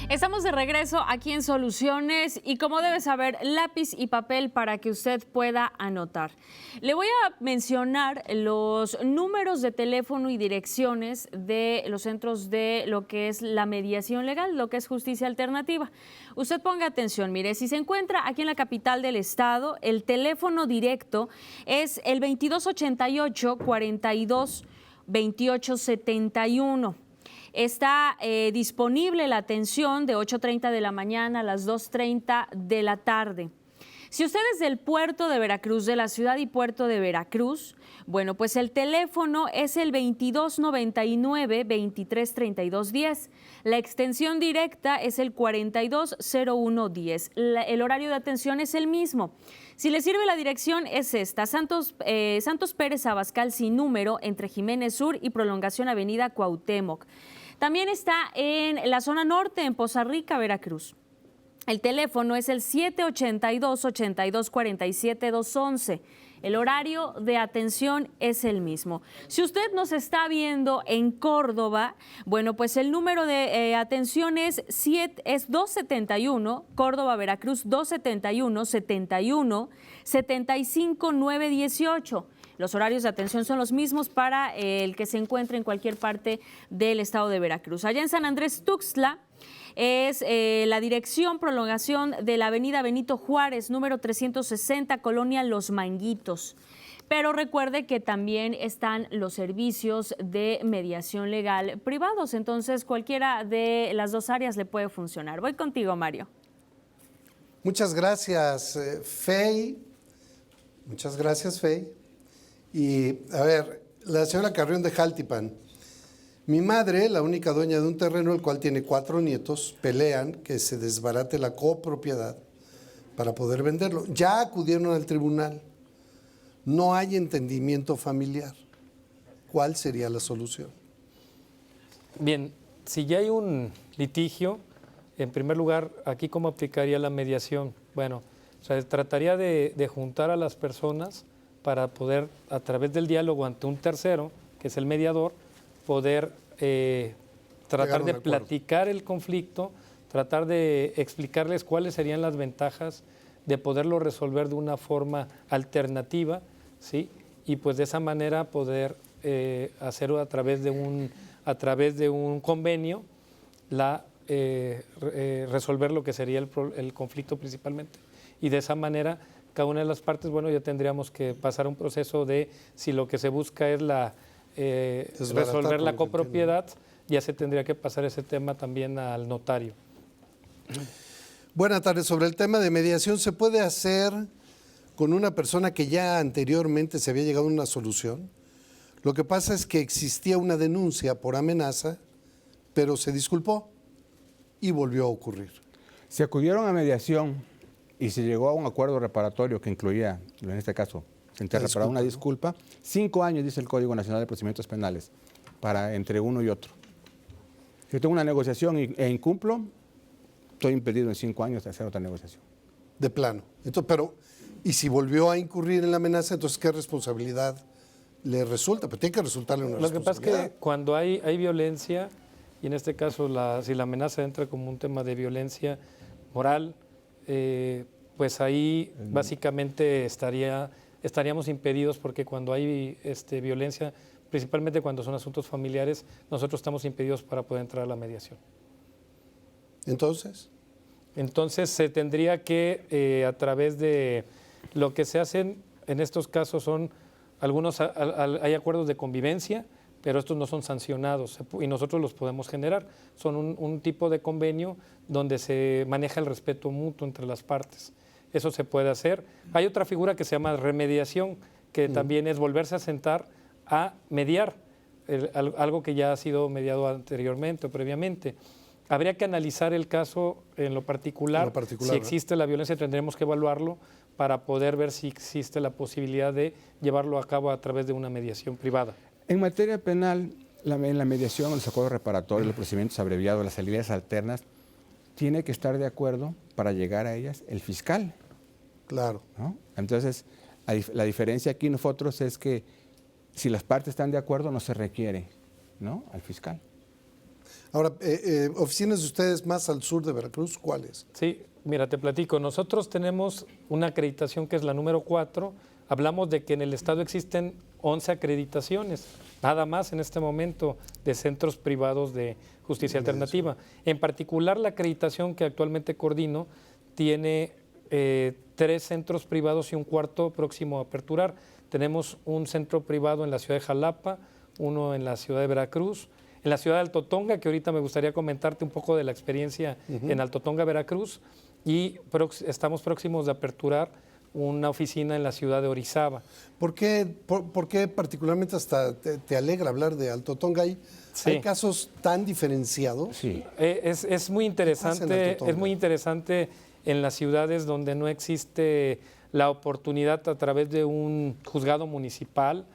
Estamos de regreso aquí en Soluciones y como debe saber, lápiz y papel para que usted pueda anotar. Le voy a mencionar los números de teléfono y direcciones de los centros de lo que es la mediación legal, lo que es justicia alternativa. Usted ponga atención, mire, si se encuentra aquí en la capital del estado, el teléfono directo es el 2288 42 28 71. Está disponible la atención de 8:30 de la mañana a las 2:30 de la tarde. Si usted es del puerto de Veracruz, de la ciudad y puerto de Veracruz, bueno, pues el teléfono es el 2299-233210. La extensión directa es el 420110. El horario de atención es el mismo. Si le sirve la dirección es esta, Santos Pérez Abascal sin número, entre Jiménez Sur y Prolongación Avenida Cuauhtémoc. También está en la zona norte, en Poza Rica, Veracruz. El teléfono es el 782-8247-211. El horario de atención es el mismo. Si usted nos está viendo en Córdoba, bueno, pues el número de atención es 271, Córdoba, Veracruz, 271-71-75-918. Los horarios de atención son los mismos para el que se encuentre en cualquier parte del estado de Veracruz. Allá en San Andrés Tuxtla es la dirección prolongación de la avenida Benito Juárez, número 360, Colonia Los Manguitos. Pero recuerde que también están los servicios de mediación legal privados, entonces cualquiera de las dos áreas le puede funcionar. Voy contigo, Mario. Muchas gracias, Fey. Muchas gracias, Fey. Y, a ver, la señora Carrión de Jaltipan. Mi madre, la única dueña de un terreno, el cual tiene 4 nietos, pelean que se desbarate la copropiedad para poder venderlo. Ya acudieron al tribunal. No hay entendimiento familiar. ¿Cuál sería la solución? Bien, si ya hay un litigio, en primer lugar, aquí cómo aplicaría la mediación. Bueno, o sea, trataría de juntar a las personas para poder, a través del diálogo ante un tercero, que es el mediador, poder tratar de platicar el conflicto, tratar de explicarles cuáles serían las ventajas de poderlo resolver de una forma alternativa, ¿sí? Y pues de esa manera poder hacerlo a través de un convenio, resolver lo que sería el conflicto principalmente. Y de esa manera, cada una de las partes, bueno, ya tendríamos que pasar un proceso de si lo que se busca es resolver la copropiedad, ya se tendría que pasar ese tema también al notario. Buenas tardes. Sobre el tema de mediación, ¿se puede hacer con una persona que ya anteriormente se había llegado a una solución? Lo que pasa es que existía una denuncia por amenaza, pero se disculpó y volvió a ocurrir. Se acudieron a mediación y se llegó a un acuerdo reparatorio que incluía, en este caso, se reparaba una disculpa. 5 años, dice el Código Nacional de Procedimientos Penales, entre uno y otro. Si yo tengo una negociación e incumplo, estoy impedido en 5 años de hacer otra negociación. De plano. Entonces, pero, y si volvió a incurrir en la amenaza, entonces, ¿qué responsabilidad le resulta? Pues tiene que resultarle una responsabilidad. Lo que pasa es que cuando hay violencia, y en este caso, si la amenaza entra como un tema de violencia moral, pues ahí básicamente estaríamos impedidos, porque cuando hay violencia, principalmente cuando son asuntos familiares, nosotros estamos impedidos para poder entrar a la mediación. ¿Entonces? Entonces se tendría que, a través de lo que se hacen en estos casos hay acuerdos de convivencia, pero estos no son sancionados y nosotros los podemos generar. Son un tipo de convenio donde se maneja el respeto mutuo entre las partes. Eso se puede hacer. Hay otra figura que se llama remediación, que también es volverse a sentar a mediar, algo que ya ha sido mediado anteriormente o previamente. Habría que analizar el caso en lo particular. Si existe la violencia, tendremos que evaluarlo para poder ver si existe la posibilidad de llevarlo a cabo a través de una mediación privada. En materia penal, en la mediación, los acuerdos reparatorios, los procedimientos abreviados, las salidas alternas, tiene que estar de acuerdo para llegar a ellas el fiscal. Claro. ¿No? Entonces, la diferencia aquí nosotros es que si las partes están de acuerdo, no se requiere, ¿no?, al fiscal. Ahora, oficinas de ustedes más al sur de Veracruz, ¿cuáles? Sí, mira, te platico. Nosotros tenemos una acreditación que es la número 4. Hablamos de que en el estado existen 11 acreditaciones, nada más en este momento, de centros privados de justicia alternativa. En particular, la acreditación que actualmente coordino tiene 3 centros privados y un cuarto próximo a aperturar. Tenemos un centro privado en la ciudad de Jalapa, uno en la ciudad de Veracruz, en la ciudad de Alto Tonga, que ahorita me gustaría comentarte un poco de la experiencia en Alto Tonga, Veracruz, y estamos próximos de aperturar una oficina en la ciudad de Orizaba. ¿Por qué particularmente hasta te alegra hablar de Alto Tonga? ¿Hay casos tan diferenciados? Sí. Es muy interesante, en las ciudades donde no existe la oportunidad a través de un juzgado municipal,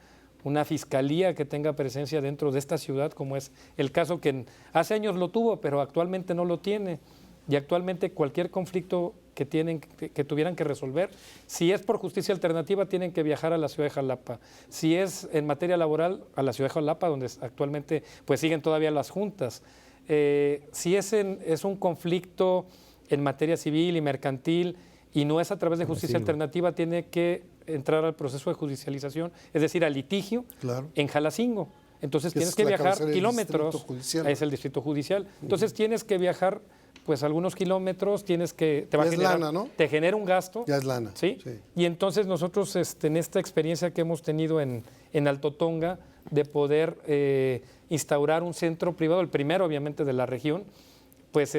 una fiscalía que tenga presencia dentro de esta ciudad, como es el caso que hace años lo tuvo, pero actualmente no lo tiene. Y actualmente cualquier conflicto que tuvieran que resolver, si es por justicia alternativa, tienen que viajar a la ciudad de Jalapa. Si es en materia laboral, a la ciudad de Jalapa, donde actualmente pues siguen todavía las juntas. Si es un conflicto en materia civil y mercantil y no es a través de justicia alternativa, tiene que entrar al proceso de judicialización, es decir, al litigio en Jalacingo. Entonces tienes que viajar kilómetros, es el distrito judicial. Entonces tienes que viajar pues algunos kilómetros, te va a generar, lana, ¿no? Te genera un gasto. Ya es lana. ¿Sí? Y entonces nosotros en esta experiencia que hemos tenido en Alto Tonga de poder instaurar un centro privado, el primero obviamente de la región, pues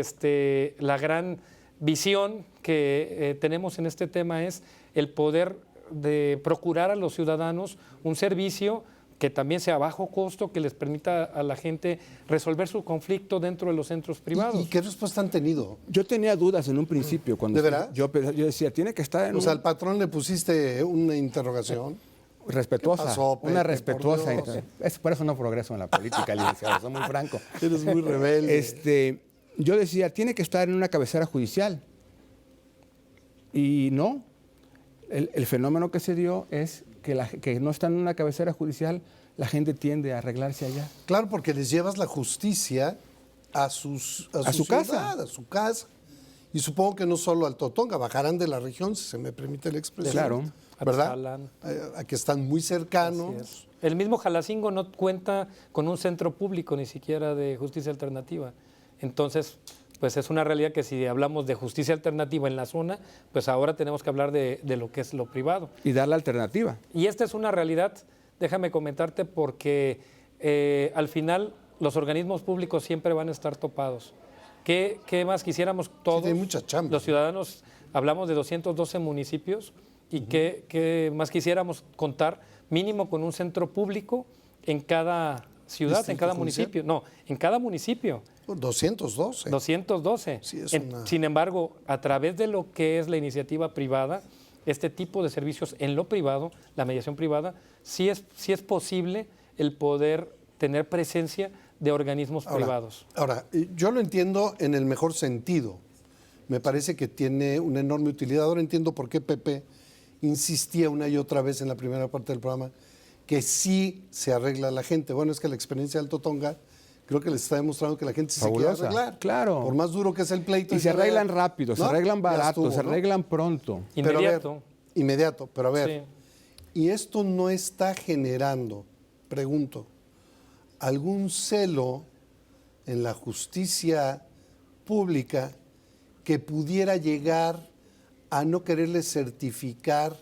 la gran visión que tenemos en este tema es el poder de procurar a los ciudadanos un servicio que también sea a bajo costo, que les permita a la gente resolver su conflicto dentro de los centros privados. ¿Y qué respuesta han tenido? Yo tenía dudas en un principio. ¿De verdad? Yo decía, tiene que estar en al patrón le pusiste una interrogación. Respetuosa, pasó, Pepe, una respetuosa. Por eso no progreso en la política, licenciado, soy muy franco. Eres muy rebelde. Yo decía, tiene que estar en una cabecera judicial. Y no, el fenómeno que se dio es que no está en una cabecera judicial, la gente tiende a arreglarse allá. Claro, porque les llevas la justicia a su casa. A su casa. Y supongo que no solo al Totonga, bajarán de la región, si se me permite la expresión. Claro. ¿Verdad? A que están muy cercanos. El mismo Jalacingo no cuenta con un centro público ni siquiera de justicia alternativa. Entonces, pues es una realidad que si hablamos de justicia alternativa en la zona, pues ahora tenemos que hablar de lo que es lo privado. Y dar la alternativa. Y esta es una realidad, déjame comentarte, porque al final los organismos públicos siempre van a estar topados. ¿Qué más quisiéramos todos? Sí, hay mucha chamba. Los ciudadanos, hablamos de 212 municipios, y ¿qué más quisiéramos contar? Mínimo con un centro público en cada ciudad, en cada municipio. No, en cada municipio. 212. 212. Sí, Sin embargo, a través de lo que es la iniciativa privada, este tipo de servicios en lo privado, la mediación privada, sí es posible el poder tener presencia de organismos privados. Ahora, yo lo entiendo en el mejor sentido. Me parece que tiene una enorme utilidad. Ahora entiendo por qué Pepe insistía una y otra vez en la primera parte del programa que sí se arregla la gente. Bueno, es que la experiencia de Alto Tonga creo que les está demostrando que la gente sí se quiere arreglar. Claro. Por más duro que es el pleito. Y se arreglan rápido, se arreglan barato, se arreglan pronto. Inmediato. Inmediato. Pero a ver, sí. ¿Y esto no está generando, pregunto, algún celo en la justicia pública que pudiera llegar a no quererle certificar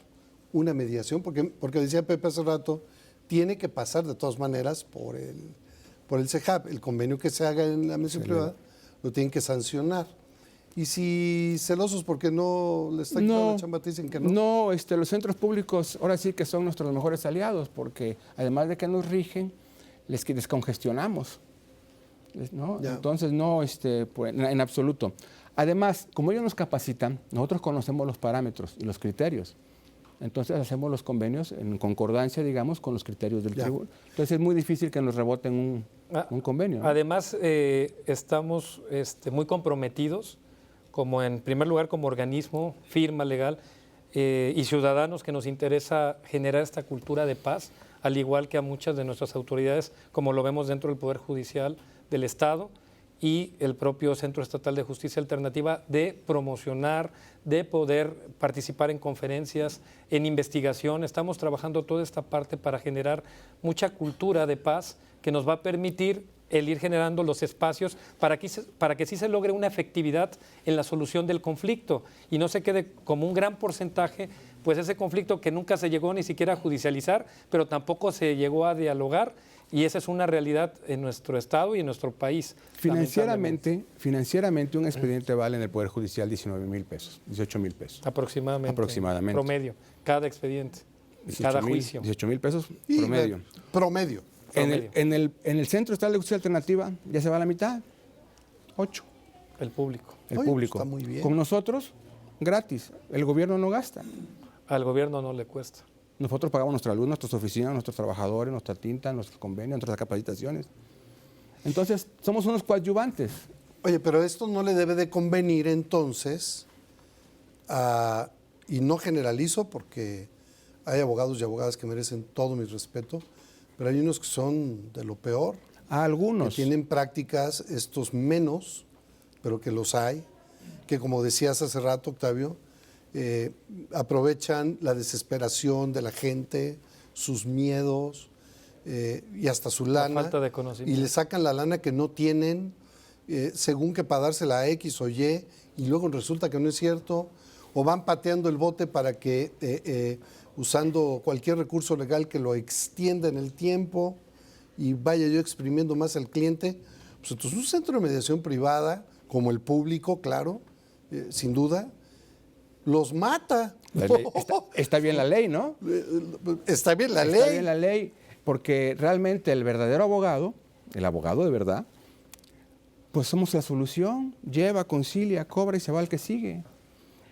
una mediación? Porque decía Pepe hace rato, tiene que pasar de todas maneras por el CEJAP. El convenio que se haga en la mediación privada lo tienen que sancionar. Y si celosos porque no le está quitando la chamba, te dicen que no. No, los centros públicos ahora sí que son nuestros mejores aliados, porque además de que nos rigen, les descongestionamos. ¿No? Entonces, no, pues, en absoluto. Además, como ellos nos capacitan, nosotros conocemos los parámetros y los criterios. Entonces hacemos los convenios en concordancia, digamos, con los criterios del tribunal. Entonces es muy difícil que nos reboten un convenio, ¿no? Además, estamos muy comprometidos, como en primer lugar como organismo, firma legal y ciudadanos que nos interesa generar esta cultura de paz, al igual que a muchas de nuestras autoridades, como lo vemos dentro del Poder Judicial del Estado. y el propio Centro Estatal de Justicia Alternativa de promocionar, de poder participar en conferencias, en investigación. Estamos trabajando toda esta parte para generar mucha cultura de paz que nos va a permitir el ir generando los espacios para que sí se logre una efectividad en la solución del conflicto y no se quede como un gran porcentaje, pues ese conflicto que nunca se llegó ni siquiera a judicializar, pero tampoco se llegó a dialogar, y esa es una realidad en nuestro estado y en nuestro país. Financieramente un expediente vale en el Poder Judicial 19,000 pesos, 18,000 pesos. Aproximadamente. Promedio, cada expediente, cada juicio. 18,000 pesos Y, promedio. Promedio. En el Centro Estatal de Justicia Alternativa ya se va a la mitad, 8. El público. El Oye, público. está muy bien. Con nosotros, gratis. El gobierno no gasta. Al gobierno no le cuesta. Nosotros pagamos nuestra luz, nuestras oficinas, nuestros trabajadores, nuestra tinta, nuestros convenios, nuestras capacitaciones. Entonces, somos unos coadyuvantes. Oye, pero esto no le debe de convenir entonces, y no generalizo porque hay abogados y abogadas que merecen todo mi respeto, pero hay unos que son de lo peor, A algunos. que tienen prácticas, estos menos, pero que los hay, que como decías hace rato, Octavio, aprovechan la desesperación de la gente, sus miedos y hasta su lana. falta de conocimiento. Y le sacan la lana que no tienen, según que para dársela a X o Y, y luego resulta que no es cierto, o van pateando el bote para que, usando cualquier recurso legal que lo extienda en el tiempo y vaya yo exprimiendo más al cliente. Pues entonces un centro de mediación privada, como el público, claro, sin duda, los mata. La ley- está bien la ley, ¿no? Está bien la Está ley. bien la ley, porque realmente el verdadero abogado, el abogado de verdad, pues somos la solución. Lleva, concilia, cobra y se va al que sigue.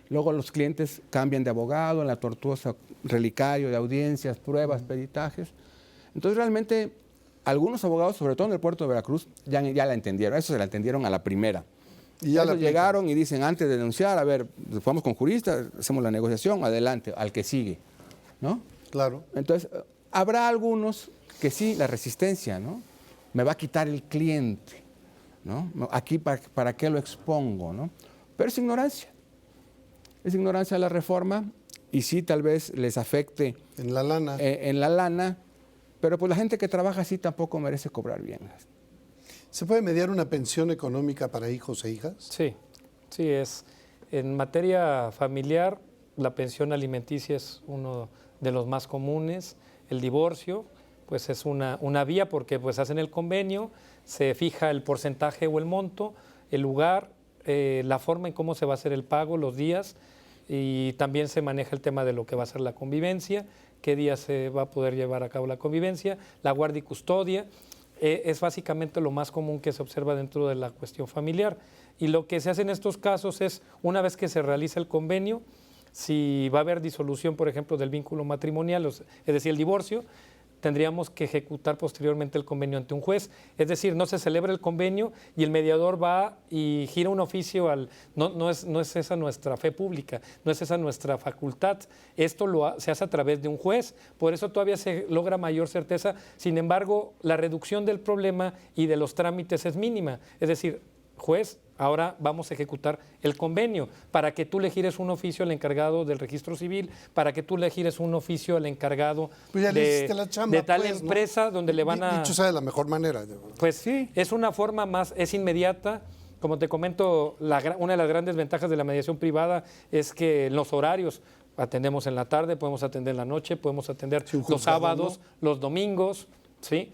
Luego los clientes cambian de abogado en la tortuosa relicario de audiencias, pruebas, peritajes. Entonces realmente algunos abogados, sobre todo en el puerto de Veracruz, ya la entendieron. Eso se la entendieron a la primera. Y ya la Ellos llegaron y dicen, antes de denunciar, a ver, vamos con juristas, hacemos la negociación, adelante, al que sigue, ¿no? Claro. Entonces, habrá algunos que sí, la resistencia, ¿no? Me va a quitar el cliente, ¿no? Aquí, ¿para qué lo expongo, no? Pero es ignorancia. Es ignorancia de la reforma y sí, tal vez les afecte En la lana. en la lana, pero pues la gente que trabaja así tampoco merece cobrar bien. ¿Se puede mediar una pensión económica para hijos e hijas? Sí, sí es. En materia familiar, la pensión alimenticia es uno de los más comunes. El divorcio, pues es una vía porque pues hacen el convenio, se fija el porcentaje o el monto, el lugar, la forma en cómo se va a hacer el pago, los días, y también se maneja el tema de lo que va a ser la convivencia, qué día se va a poder llevar a cabo la convivencia, la guardia y custodia. Es básicamente lo más común que se observa dentro de la cuestión familiar. Y lo que se hace en estos casos es, una vez que se realiza el convenio, si va a haber disolución, por ejemplo, del vínculo matrimonial, es decir, el divorcio, tendríamos que ejecutar posteriormente el convenio ante un juez. Es decir, no se celebra el convenio y el mediador va y gira un oficio al... No es esa nuestra fe pública, no es esa nuestra facultad. Esto se hace a través de un juez, por eso todavía se logra mayor certeza. Sin embargo, la reducción del problema y de los trámites es mínima. Es decir, juez, ahora vamos a ejecutar el convenio para que tú le gires un oficio al encargado del registro civil, para que tú le gires un oficio al encargado Pues ya le hiciste la chamba, de tal pues, ¿no? empresa donde le van a... Dicho sea de la mejor manera. Pues sí, es una forma más, es inmediata. Como te comento, una de las grandes ventajas de la mediación privada es que en los horarios atendemos en la tarde, podemos atender en la noche, podemos atender Sí, un los juzgado, sábados, los domingos, ¿sí?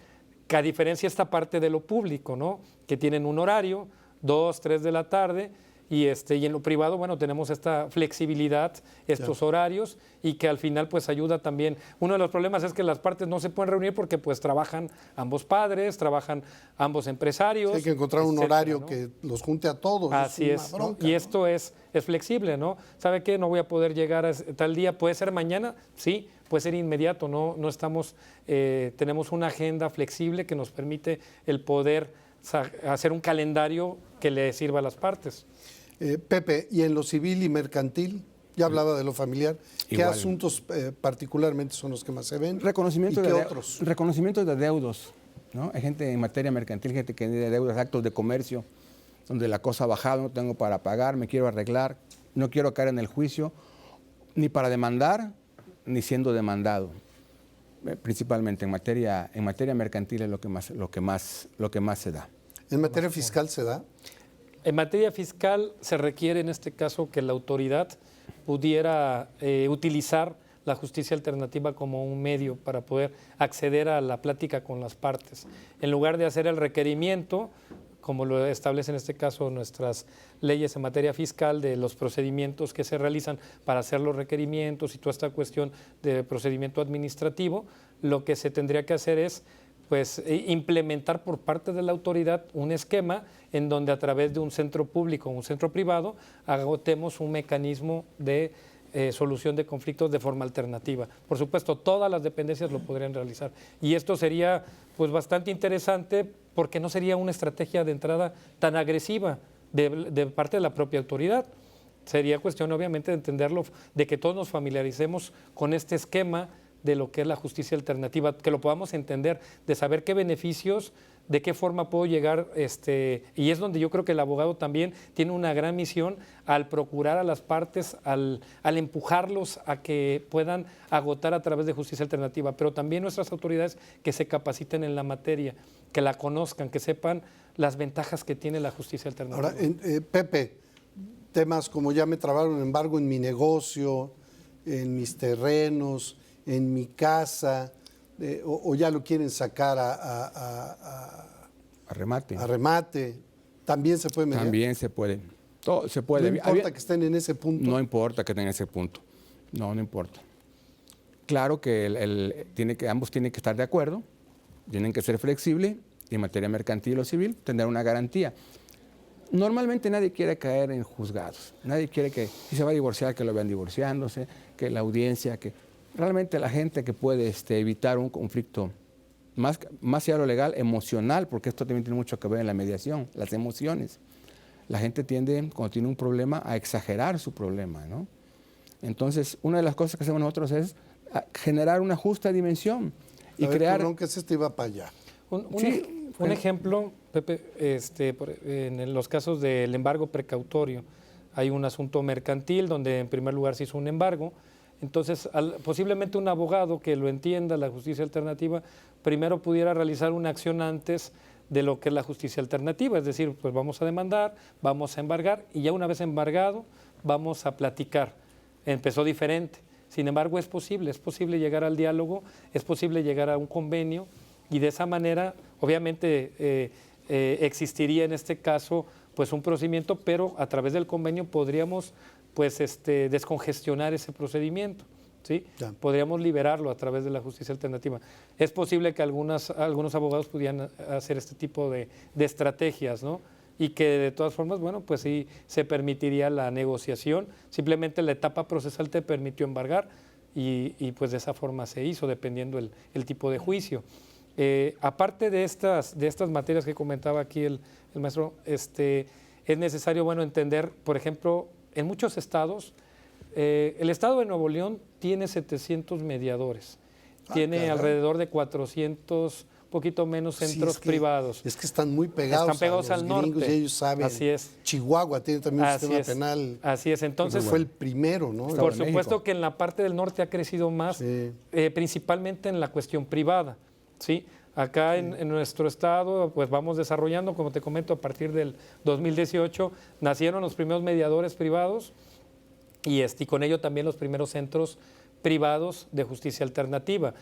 Que a diferencia esta parte de lo público, ¿no? Que tienen un horario, 2, 3 de la tarde, y en lo privado, bueno, tenemos esta flexibilidad, estos horarios, y que al final pues ayuda también. Uno de los problemas es que las partes no se pueden reunir porque pues trabajan ambos padres, trabajan ambos empresarios. Sí, hay que encontrar un etcétera, horario ¿no? que los junte a todos. Así una es, ¿no? bronca, Y ¿no? esto es flexible, ¿no? ¿Sabe qué? No voy a poder llegar a tal día, ¿puede ser mañana? Sí, puede ser inmediato, no estamos, tenemos una agenda flexible que nos permite el poder hacer un calendario que le sirva a las partes. Pepe, ¿y en lo civil y mercantil? Ya hablaba de lo familiar. ¿Qué Igual. asuntos particularmente son los que más se ven? Reconocimiento, ¿Y qué de, otros? reconocimiento de deudos, ¿no? Hay gente en materia mercantil, gente que tiene deudas, actos de comercio, donde la cosa ha bajado, no tengo para pagar, me quiero arreglar, no quiero caer en el juicio, ni para demandar, ni siendo demandado. Principalmente en materia mercantil es lo que más se da. ¿En materia fiscal se da? En materia fiscal se requiere en este caso que la autoridad pudiera utilizar la justicia alternativa como un medio para poder acceder a la plática con las partes. En lugar de hacer el requerimiento, como lo establecen en este caso nuestras leyes en materia fiscal, de los procedimientos que se realizan para hacer los requerimientos y toda esta cuestión de procedimiento administrativo, lo que se tendría que hacer es pues implementar por parte de la autoridad un esquema en donde a través de un centro público o un centro privado agotemos un mecanismo de solución de conflictos de forma alternativa. Por supuesto, todas las dependencias lo podrían realizar. Y esto sería pues bastante interesante porque no sería una estrategia de entrada tan agresiva de parte de la propia autoridad. Sería cuestión, obviamente, de entenderlo, de que todos nos familiaricemos con este esquema de lo que es la justicia alternativa, que lo podamos entender, de saber qué beneficios, de qué forma puedo llegar, y es donde yo creo que el abogado también tiene una gran misión al procurar a las partes, al empujarlos a que puedan agotar a través de justicia alternativa, pero también nuestras autoridades que se capaciten en la materia, que la conozcan, que sepan las ventajas que tiene la justicia alternativa. Ahora, Pepe, temas como ya me trabaron embargo en mi negocio, en mis terrenos, en mi casa, o ya lo quieren sacar A remate. a remate, ¿también se puede mediar? También se puede. Todo se puede. No importa que estén en ese punto. No importa que estén en ese punto. No importa. Claro que ambos tienen que estar de acuerdo, tienen que ser flexibles y en materia mercantil o civil tener una garantía. Normalmente nadie quiere caer en juzgados. Nadie quiere que si se va a divorciar, que lo vean divorciándose, que la audiencia, que realmente la gente que puede evitar un conflicto más allá de lo legal, emocional, porque esto también tiene mucho que ver en la mediación, las emociones. La gente tiende, cuando tiene un problema, a exagerar su problema, ¿no? Entonces, una de las cosas que hacemos nosotros es generar una justa dimensión y crear... Perdón, que este iba para allá. Un ejemplo, Pepe, en los casos del embargo precautorio, hay un asunto mercantil donde en primer lugar se hizo un embargo. Entonces, posiblemente un abogado que lo entienda, la justicia alternativa, primero pudiera realizar una acción antes de lo que es la justicia alternativa, es decir, pues vamos a demandar, vamos a embargar y ya una vez embargado vamos a platicar. Empezó diferente, sin embargo es posible llegar al diálogo, es posible llegar a un convenio y de esa manera, obviamente, existiría en este caso pues un procedimiento, pero a través del convenio podríamos pues descongestionar ese procedimiento, ¿sí? Podríamos liberarlo a través de la justicia alternativa. Es posible que algunos abogados pudieran hacer este tipo de estrategias, ¿no? Y que de todas formas, bueno, pues sí se permitiría la negociación, simplemente la etapa procesal te permitió embargar y pues de esa forma se hizo, dependiendo el tipo de juicio. Aparte de estas materias que comentaba aquí el maestro, es necesario, bueno, entender, por ejemplo, en muchos estados, el estado de Nuevo León tiene 700 mediadores, tiene alrededor de 400, poquito menos, centros privados. Es que están muy pegados, a los al gringos norte. Y ellos saben. Así es. Chihuahua tiene también un Así sistema es. penal. Así es, entonces Fue el primero, ¿no? por supuesto que en la parte del norte ha crecido más, Sí. Principalmente en la cuestión privada, ¿sí? Acá en nuestro estado, pues vamos desarrollando, como te comento, a partir del 2018 nacieron los primeros mediadores privados y con ello también los primeros centros privados de justicia alternativa.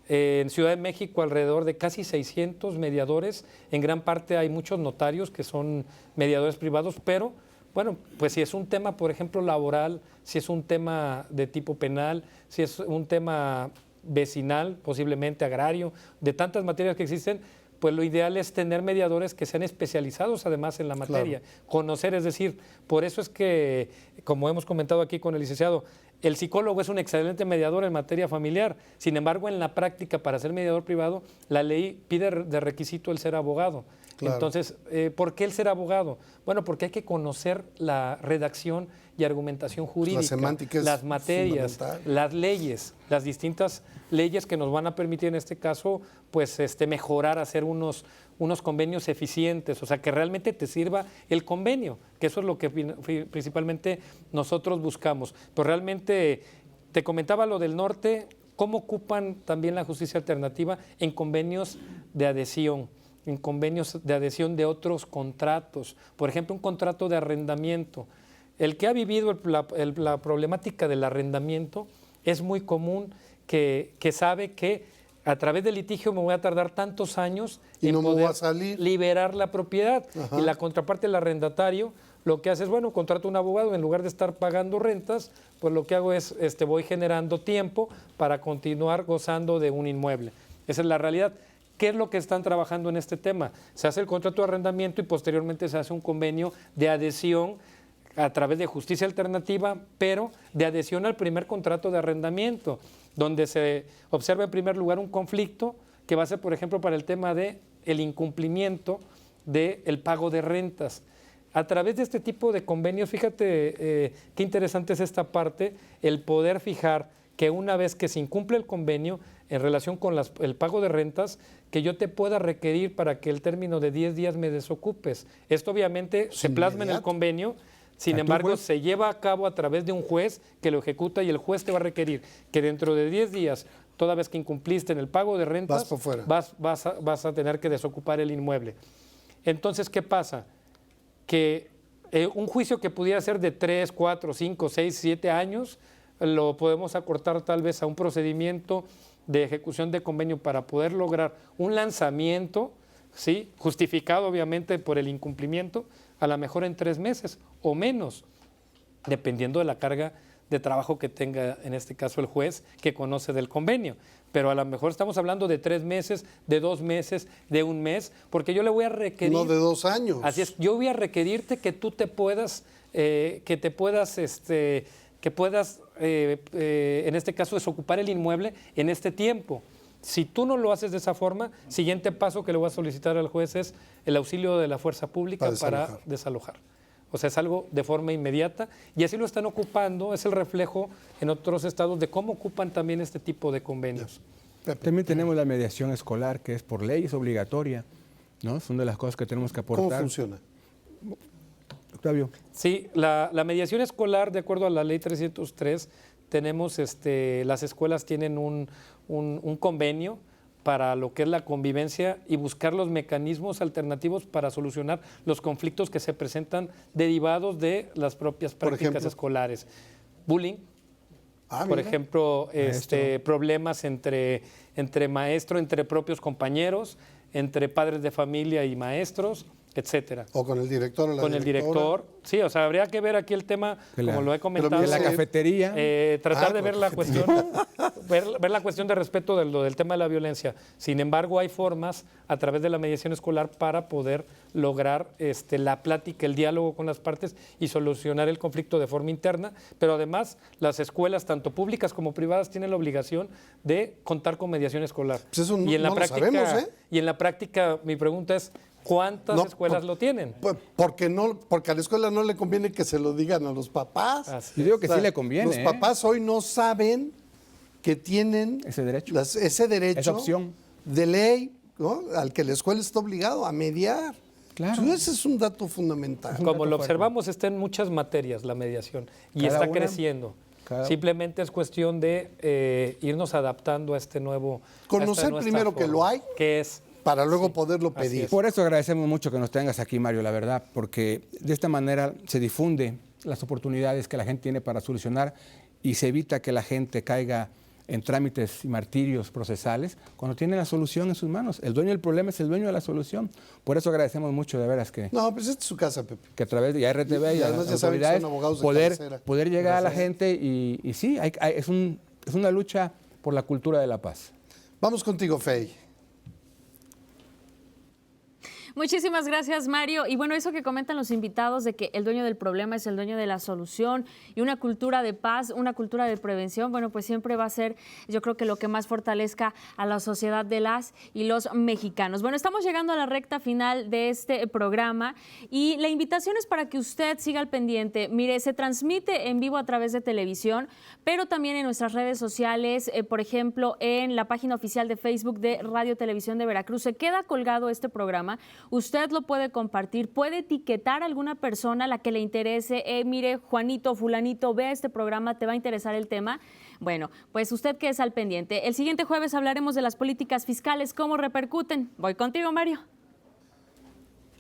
En Ciudad de México alrededor de casi 600 mediadores, en gran parte hay muchos notarios que son mediadores privados, pero bueno, pues si es un tema, por ejemplo, laboral, si es un tema de tipo penal, si es un tema vecinal, posiblemente agrario, de tantas materias que existen, pues lo ideal es tener mediadores que sean especializados además en la materia, conocer, es decir, por eso es que, como hemos comentado aquí con el licenciado, el psicólogo es un excelente mediador en materia familiar, sin embargo, en la práctica, para ser mediador privado, la ley pide de requisito el ser abogado. Claro. Entonces, ¿por qué el ser abogado? Bueno, porque hay que conocer la redacción y argumentación jurídica, La semántica es las materias, fundamental. las leyes, las distintas leyes que nos van a permitir en este caso, pues mejorar, hacer unos convenios eficientes, o sea, que realmente te sirva el convenio, que eso es lo que principalmente nosotros buscamos. Pues realmente, te comentaba lo del norte, cómo ocupan también la justicia alternativa en convenios de adhesión, en convenios de adhesión de otros contratos, por ejemplo, un contrato de arrendamiento. El que ha vivido la problemática del arrendamiento es muy común que sabe que a través del litigio me voy a tardar tantos años Y en no me voy poder a salir. liberar la propiedad. Ajá. Y la contraparte, el arrendatario, lo que hace es, bueno, contrato un abogado, en lugar de estar pagando rentas, pues lo que hago es, voy generando tiempo para continuar gozando de un inmueble. Esa es la realidad. ¿Qué es lo que están trabajando en este tema? Se hace el contrato de arrendamiento y posteriormente se hace un convenio de adhesión a través de justicia alternativa, pero de adhesión al primer contrato de arrendamiento, donde se observa en primer lugar un conflicto que va a ser, por ejemplo, para el tema de el incumplimiento del pago de rentas. A través de este tipo de convenios, fíjate qué interesante es esta parte, el poder fijar que una vez que se incumple el convenio en relación con el pago de rentas, que yo te pueda requerir para que el término de 10 días me desocupes. Esto obviamente se plasma en el convenio. Sin embargo, se lleva a cabo a través de un juez que lo ejecuta y el juez te va a requerir que dentro de 10 días, toda vez que incumpliste en el pago de rentas, Vas por fuera. vas a tener que desocupar el inmueble. Entonces, ¿qué pasa? Que un juicio que pudiera ser de 3, 4, 5, 6, 7 años, lo podemos acortar tal vez a un procedimiento de ejecución de convenio para poder lograr un lanzamiento, ¿sí?, justificado obviamente por el incumplimiento, a lo mejor en 3 meses o menos, dependiendo de la carga de trabajo que tenga en este caso el juez que conoce del convenio. Pero a lo mejor estamos hablando de 3 meses, de 2 meses, de 1 mes, porque yo le voy a requerir... No de 2 años. Así es, yo voy a requerirte que tú te puedas, en este caso, desocupar el inmueble en este tiempo. Si tú no lo haces de esa forma, siguiente paso que le voy a solicitar al juez es el auxilio de la fuerza pública para desalojar. O sea, es algo de forma inmediata y así lo están ocupando, es el reflejo en otros estados de cómo ocupan también este tipo de convenios. También tenemos la mediación escolar, que es por ley, es obligatoria, ¿no? Es una de las cosas que tenemos que aportar. ¿Cómo funciona? Octavio. Sí, la mediación escolar, de acuerdo a la ley 303, tenemos, las escuelas tienen un convenio para lo que es la convivencia y buscar los mecanismos alternativos para solucionar los conflictos que se presentan derivados de las propias prácticas escolares. Bullying, por ejemplo, problemas entre maestro, entre propios compañeros, entre padres de familia y maestros, etcétera. O con el director o la Con el director, sí, o sea, habría que ver aquí el tema, como lo he comentado. De la cafetería. Tratar de ver la cuestión, ver la cuestión de respeto del tema de la violencia. Sin embargo, hay formas a través de la mediación escolar para poder lograr la plática, el diálogo con las partes y solucionar el conflicto de forma interna, pero además las escuelas, tanto públicas como privadas, tienen la obligación de contar con mediación escolar. Pues eso y en la no práctica, lo sabemos, ¿eh? Y en la práctica, mi pregunta es, ¿cuántas escuelas lo tienen? Porque a la escuela no le conviene que se lo digan a los papás. Yo digo que sí le conviene. Los papás hoy no saben que tienen ese derecho, esa opción de ley, ¿no?, al que la escuela está obligado a mediar. Claro. Ese es un dato fundamental. Como lo observamos, está en muchas materias la mediación y está creciendo. Simplemente es cuestión de irnos adaptando a este nuevo... Conocer primero que lo hay. Que es... Para luego poderlo pedir. Por eso agradecemos mucho que nos tengas aquí, Mario, la verdad, porque de esta manera se difunde las oportunidades que la gente tiene para solucionar y se evita que la gente caiga en trámites y martirios procesales cuando tiene la solución en sus manos. El dueño del problema es el dueño de la solución. Por eso agradecemos mucho, de veras, que... No, pues esta es su casa, Pepe. Que a través de RTV y además las ya saben que autoridades son abogados de cabecera. poder llegar a la gente y sí, es una lucha por la cultura de la paz. Vamos contigo, Fey. Muchísimas gracias, Mario. Y bueno, eso que comentan los invitados de que el dueño del problema es el dueño de la solución y una cultura de paz, una cultura de prevención, bueno, pues siempre va a ser, yo creo que lo que más fortalezca a la sociedad de las y los mexicanos. Bueno, estamos llegando a la recta final de este programa y la invitación es para que usted siga al pendiente. Mire, se transmite en vivo a través de televisión, pero también en nuestras redes sociales, por ejemplo, en la página oficial de Facebook de Radio Televisión de Veracruz. Se queda colgado este programa. Usted lo puede compartir, puede etiquetar a alguna persona a la que le interese. Mire, Juanito, fulanito, ve este programa, te va a interesar el tema. Bueno, pues usted quede al pendiente. El siguiente jueves hablaremos de las políticas fiscales, cómo repercuten. Voy contigo, Mario.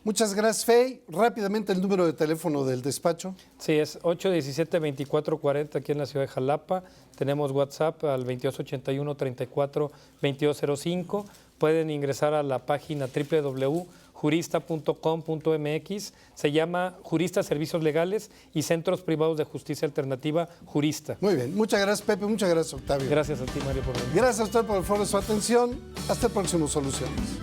Muchas gracias, Fey. Rápidamente el número de teléfono del despacho. Sí, es 817-2440 aquí en la ciudad de Jalapa. Tenemos WhatsApp al 2281-34-2205. Pueden ingresar a la página www.jurista.com.mx. Se llama Jurista Servicios Legales y Centros Privados de Justicia Alternativa Jurista. Muy bien. Muchas gracias, Pepe. Muchas gracias, Octavio. Gracias a ti, Mario, por venir. Gracias a usted por el favor de su atención. Hasta el próximo Soluciones.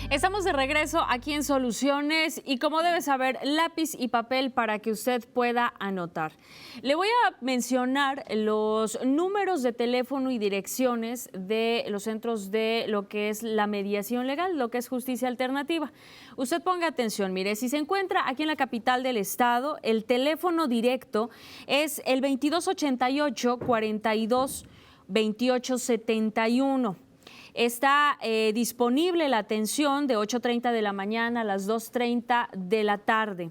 Estamos de regreso aquí en Soluciones y como debe saber, lápiz y papel para que usted pueda anotar. Le voy a mencionar los números de teléfono y direcciones de los centros de lo que es la mediación legal, lo que es justicia alternativa. Usted ponga atención, mire, si se encuentra aquí en la capital del estado, el teléfono directo es el 2288-422871. Está disponible la atención de 8:30 de la mañana a las 2:30 de la tarde.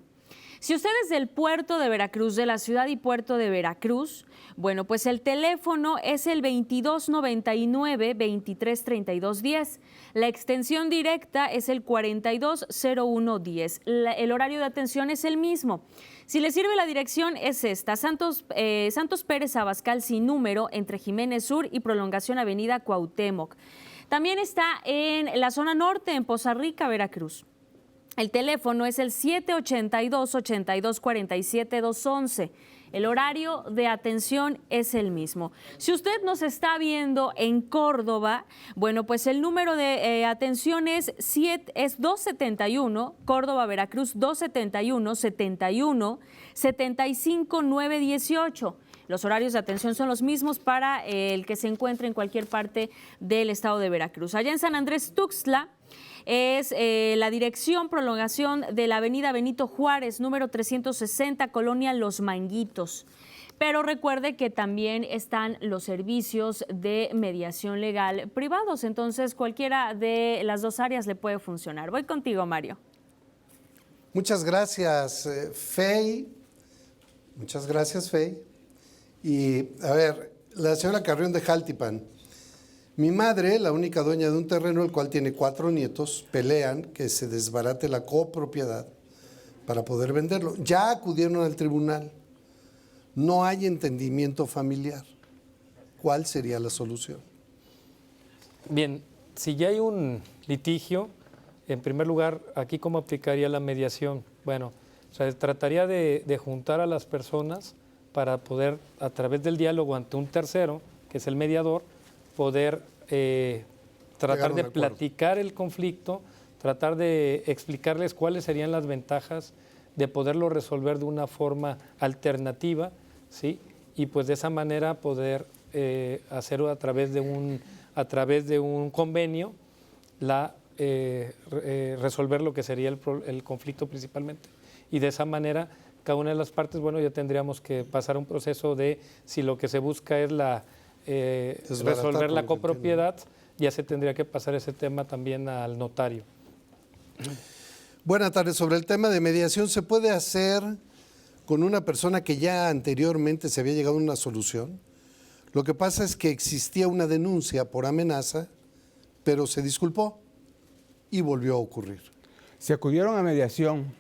Si usted es del puerto de Veracruz, de la ciudad y puerto de Veracruz, bueno, pues el teléfono es el 2299-233210. La extensión directa es el 420110. El horario de atención es el mismo. Si le sirve la dirección es esta, Santos Pérez Abascal sin número, entre Jiménez Sur y Prolongación Avenida Cuauhtémoc. También está en la zona norte, en Poza Rica, Veracruz. El teléfono es el 782-8247-211. El horario de atención es el mismo. Si usted nos está viendo en Córdoba, bueno, pues el número de atención es 271, Córdoba, Veracruz, 271-71-75-918. Los horarios de atención son los mismos para el que se encuentre en cualquier parte del estado de Veracruz. Allá en San Andrés Tuxtla es la dirección prolongación de la avenida Benito Juárez, número 360, Colonia Los Manguitos. Pero recuerde que también están los servicios de mediación legal privados, entonces cualquiera de las dos áreas le puede funcionar. Voy contigo, Mario. Muchas gracias, Fey. Muchas gracias, Fey. Y, a ver, la señora Carrión de Jaltipan. Mi madre, la única dueña de un terreno, el cual tiene 4 nietos, pelean que se desbarate la copropiedad para poder venderlo. Ya acudieron al tribunal. No hay entendimiento familiar. ¿Cuál sería la solución? Bien, si ya hay un litigio, en primer lugar, aquí cómo aplicaría la mediación. Bueno, o sea, trataría de juntar a las personas para poder, a través del diálogo ante un tercero, que es el mediador, poder tratar de platicar el conflicto, tratar de explicarles cuáles serían las ventajas de poderlo resolver de una forma alternativa, ¿sí? Y pues de esa manera poder hacerlo a través de un convenio, resolver lo que sería el conflicto principalmente. Y de esa manera, cada una de las partes, bueno, ya tendríamos que pasar un proceso de si lo que se busca es resolver la copropiedad, ya se tendría que pasar ese tema también al notario. Buenas tardes. Sobre el tema de mediación, ¿se puede hacer con una persona que ya anteriormente se había llegado a una solución? Lo que pasa es que existía una denuncia por amenaza, pero se disculpó y volvió a ocurrir. Se acudieron a mediación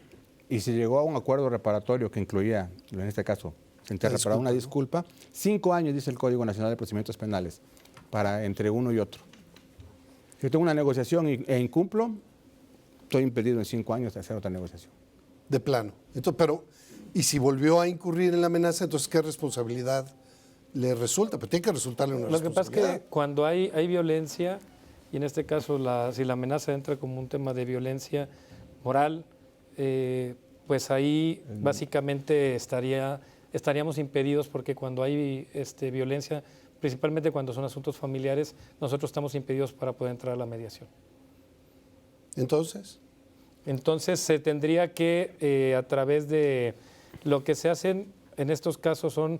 y se llegó a un acuerdo reparatorio que incluía, en este caso, se interpretará una disculpa. 5 años, dice el Código Nacional de Procedimientos Penales, para entre uno y otro. Si yo tengo una negociación e incumplo, estoy impedido en 5 años de hacer otra negociación. De plano. Entonces, pero, y si volvió a incurrir en la amenaza, entonces, ¿qué responsabilidad le resulta? Pues tiene que resultarle una Lo que pasa es responsabilidad. que cuando hay violencia, y en este caso si la amenaza entra como un tema de violencia moral, pues ahí básicamente estaríamos impedidos, porque cuando hay violencia, principalmente cuando son asuntos familiares, nosotros estamos impedidos para poder entrar a la mediación. Entonces, Se tendría que, a través de lo que se hacen en estos casos son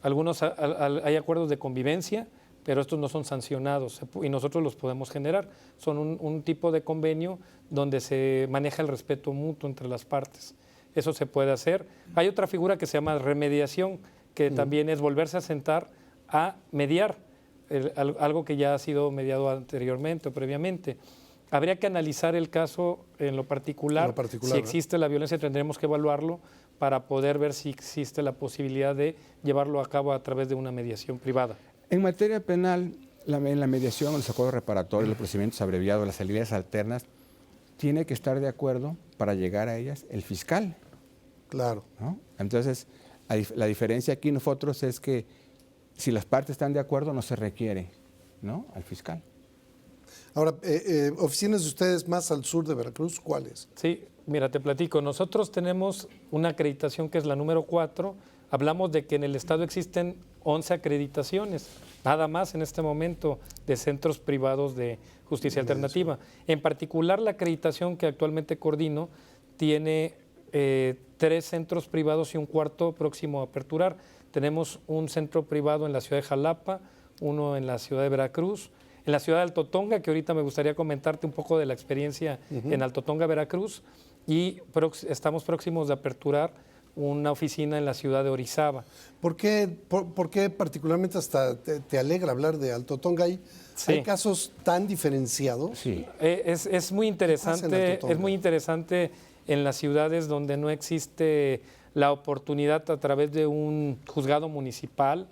algunos, hay acuerdos de convivencia, pero estos no son sancionados y nosotros los podemos generar. Son un tipo de convenio donde se maneja el respeto mutuo entre las partes. Eso se puede hacer. Hay otra figura que se llama remediación, que también es volverse a sentar a mediar, algo que ya ha sido mediado anteriormente o previamente. Habría que analizar el caso en lo particular. Si existe la violencia, tendremos que evaluarlo para poder ver si existe la posibilidad de llevarlo a cabo a través de una mediación privada. En materia penal, en la mediación, los acuerdos reparatorios, los procedimientos abreviados, las salidas alternas, tiene que estar de acuerdo para llegar a ellas el fiscal. claro. ¿No? Entonces, la diferencia aquí nosotros es que si las partes están de acuerdo, no se requiere, ¿no?, al fiscal. Ahora, oficinas de ustedes más al sur de Veracruz, ¿cuáles? Sí, mira, te platico. Nosotros tenemos una acreditación que es la número 4. Hablamos de que en el estado existen 11 acreditaciones, nada más en este momento, de centros privados de justicia alternativa. En particular, la acreditación que actualmente coordino tiene 3 centros privados y un cuarto próximo a aperturar. Tenemos un centro privado en la ciudad de Jalapa, uno en la ciudad de Veracruz, en la ciudad de Alto Tonga, que ahorita me gustaría comentarte un poco de la experiencia en Alto Tonga, Veracruz, y estamos próximos de aperturar una oficina en la ciudad de Orizaba. ¿Por qué particularmente hasta te alegra hablar de Alto Tonga? ¿Hay casos tan diferenciados? Sí. Es muy interesante en las ciudades donde no existe la oportunidad a través de un juzgado municipal,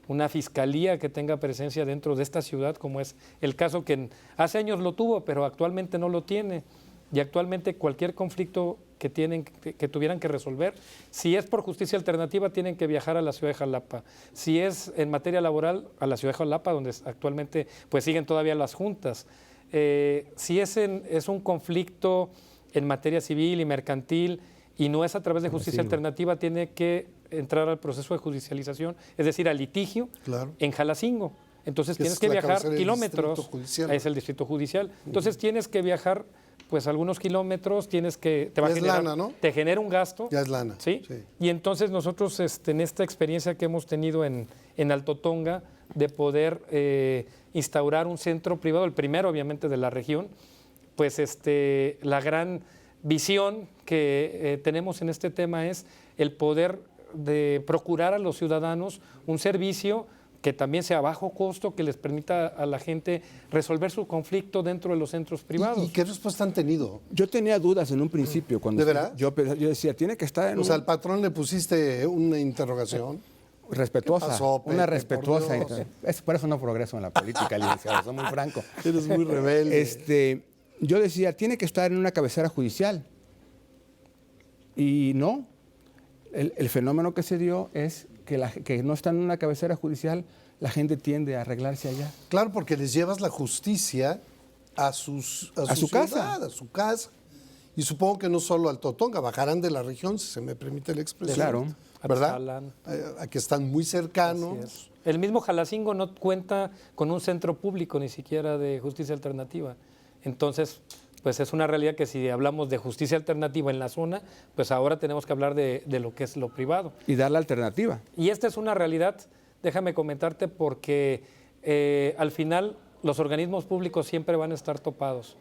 una fiscalía que tenga presencia dentro de esta ciudad, como es el caso que hace años lo tuvo, pero actualmente no lo tiene. Y actualmente cualquier conflicto que tuvieran que resolver, si es por justicia alternativa, tienen que viajar a la ciudad de Jalapa. Si es en materia laboral, a la ciudad de Jalapa, donde actualmente pues siguen todavía las juntas. Si es un conflicto en materia civil y mercantil y no es a través de justicia alternativa, tiene que entrar al proceso de judicialización, es decir, al litigio en Jalacingo. Entonces tienes que viajar kilómetros, es el distrito judicial. Entonces tienes que viajar pues algunos kilómetros, te va a generar, lana, ¿no? Te genera un gasto. Ya es lana. ¿Sí? Y entonces nosotros en esta experiencia que hemos tenido en Alto Tonga, de poder instaurar un centro privado, el primero obviamente de la región, pues la gran visión que tenemos en este tema es el poder de procurar a los ciudadanos un servicio que también sea a bajo costo, que les permita a la gente resolver su conflicto dentro de los centros privados. ¿Y qué respuesta han tenido? Yo tenía dudas en un principio. Cuando ¿De verdad? Yo decía, tiene que estar en al patrón le pusiste una interrogación. Respetuosa, pasó, Pepe, una respetuosa. Por eso no progreso en la política, licenciado, soy muy franco. Eres muy rebelde. Yo decía, tiene que estar en una cabecera judicial. Y no. El fenómeno que se dio es que no están en una cabecera judicial, la gente tiende a arreglarse allá. Claro, porque les llevas la justicia a su casa. A su casa. Y supongo que no solo al Totonga, bajarán de la región, si se me permite la expresión. Claro. ¿Verdad? A que están muy cercanos. El mismo Jalacingo no cuenta con un centro público, ni siquiera de justicia alternativa. Entonces, pues es una realidad que si hablamos de justicia alternativa en la zona, pues ahora tenemos que hablar de lo que es lo privado. Y dar la alternativa. Y esta es una realidad, déjame comentarte, porque al final los organismos públicos siempre van a estar topados.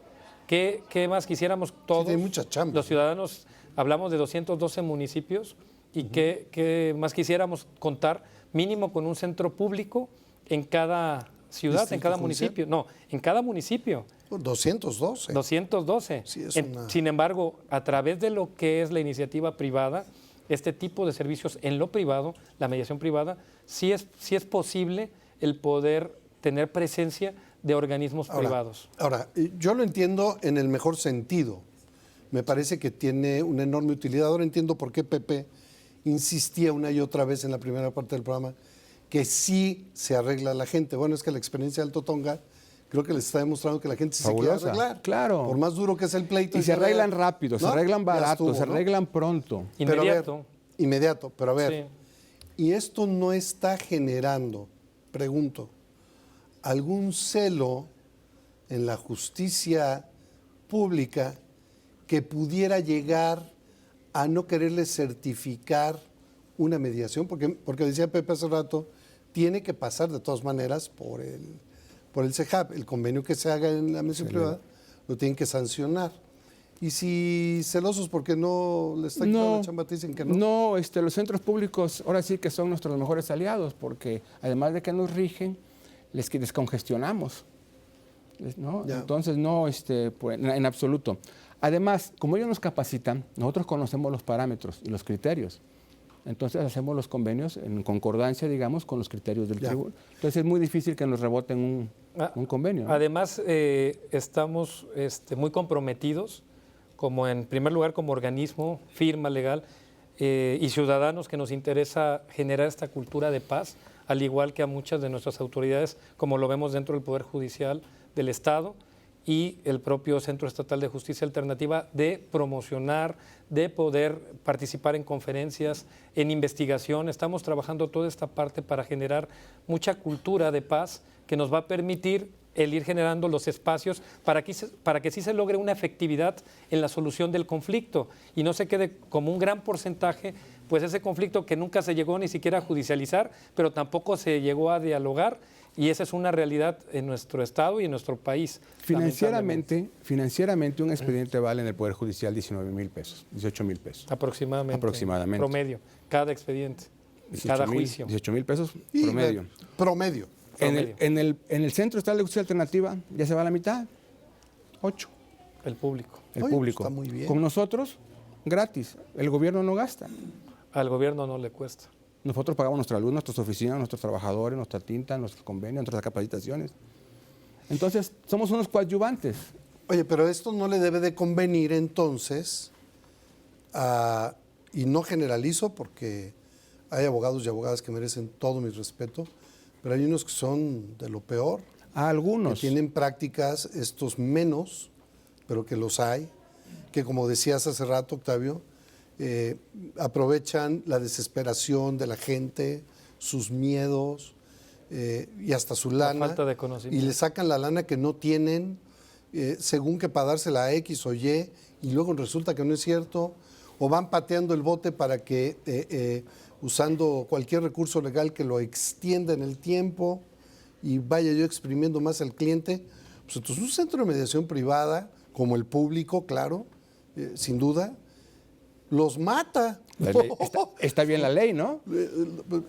¿Qué más quisiéramos todos? Sí, hay mucha chamba. Los ciudadanos, hablamos de 212 municipios, y ¿qué más quisiéramos contar? Mínimo con un centro público en cada ciudad, en cada municipio. No, en cada municipio. 212. 212. Sí, Sin embargo, a través de lo que es la iniciativa privada, este tipo de servicios en lo privado, la mediación privada, sí es posible el poder tener presencia de organismos privados. Ahora, yo lo entiendo en el mejor sentido. Me parece que tiene una enorme utilidad. Ahora entiendo por qué Pepe insistía una y otra vez en la primera parte del programa que sí se arregla la gente. Bueno, es que la experiencia de Alto Tonga creo que les está demostrando que la gente sí se quiere arreglar. Claro. Por más duro que es el pleito. Y se arreglan rápido, ¿no? se arreglan barato, estuvo, se arreglan pronto. Inmediato. Inmediato, pero a ver, Sí. y esto no está generando, pregunto, algún celo en la justicia pública que pudiera llegar a no quererle certificar una mediación, porque decía Pepe hace rato, tiene que pasar de todas maneras por el CEJAP, el convenio que se haga en la mediación privada, lo tienen que sancionar. Y si celosos porque no le está quitando la chamba, te dicen que no. No, los centros públicos ahora sí que son nuestros mejores aliados, porque además de que nos rigen, les descongestionamos. ¿No? Entonces, no, pues, en absoluto. Además, como ellos nos capacitan, nosotros conocemos los parámetros y los criterios. Entonces, hacemos los convenios en concordancia, digamos, con los criterios del tribunal. Entonces, es muy difícil que nos reboten un convenio, ¿no? Además, estamos muy comprometidos, como en primer lugar como organismo, firma legal y ciudadanos que nos interesa generar esta cultura de paz, al igual que a muchas de nuestras autoridades, como lo vemos dentro del Poder Judicial del Estado y el propio Centro Estatal de Justicia Alternativa, de promocionar, de poder participar en conferencias, en investigación. Estamos trabajando toda esta parte para generar mucha cultura de paz que nos va a permitir el ir generando los espacios para que sí se logre una efectividad en la solución del conflicto y no se quede como un gran porcentaje, pues ese conflicto que nunca se llegó ni siquiera a judicializar, pero tampoco se llegó a dialogar, y esa es una realidad en nuestro estado y en nuestro país. Financieramente un expediente vale en el Poder Judicial 19,000 pesos, 18,000 pesos. Aproximadamente. Promedio, cada expediente, cada juicio. 18,000 pesos Y promedio. Promedio. En el Centro Estatal de Justicia Alternativa ya se va a la mitad, 8. El público. El Oye, público. está muy bien. Con nosotros, gratis. El gobierno no gasta. Al gobierno no le cuesta. Nosotros pagamos nuestra luz, nuestras oficinas, nuestros trabajadores, nuestra tinta, nuestros convenios, nuestras capacitaciones. Entonces, somos unos coadyuvantes. Oye, pero esto no le debe de convenir entonces, y no generalizo porque hay abogados y abogadas que merecen todo mi respeto, pero hay unos que son de lo peor. A algunos. Que tienen prácticas, estos menos, pero que los hay, que como decías hace rato, Octavio, aprovechan la desesperación de la gente, sus miedos y hasta su lana. La falta de conocimiento. Y le sacan la lana que no tienen, según que para dársela a X o Y, y luego resulta que no es cierto, o van pateando el bote para que, usando cualquier recurso legal que lo extienda en el tiempo y vaya yo exprimiendo más al cliente. Pues entonces un centro de mediación privada, como el público, claro, sin duda, los mata. Está bien la ley, ¿no?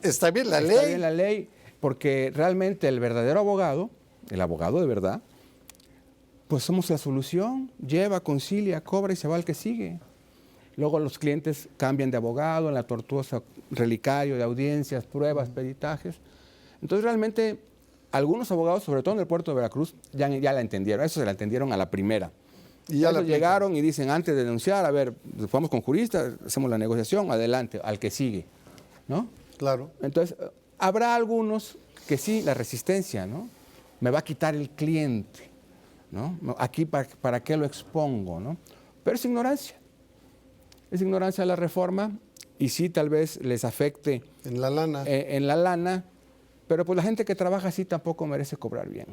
Está bien la ley. Está bien la ley, porque realmente el verdadero abogado, el abogado de verdad, pues somos la solución, lleva, concilia, cobra y se va al que sigue. Luego los clientes cambian de abogado en la tortuosa relicario de audiencias, pruebas, peritajes. Entonces realmente algunos abogados, sobre todo en el puerto de Veracruz, ya la entendieron, eso se la entendieron a la primera. Y ya Ellos llegaron y dicen, antes de denunciar, a ver, vamos con juristas, hacemos la negociación, adelante, al que sigue, ¿no? Claro. Entonces, habrá algunos que sí, la resistencia, ¿no? Me va a quitar el cliente, ¿no? Aquí, ¿para qué lo expongo, no? Pero es ignorancia. Es ignorancia de la reforma y sí, tal vez les afecte En la lana. en la lana, pero pues la gente que trabaja así tampoco merece cobrar bien.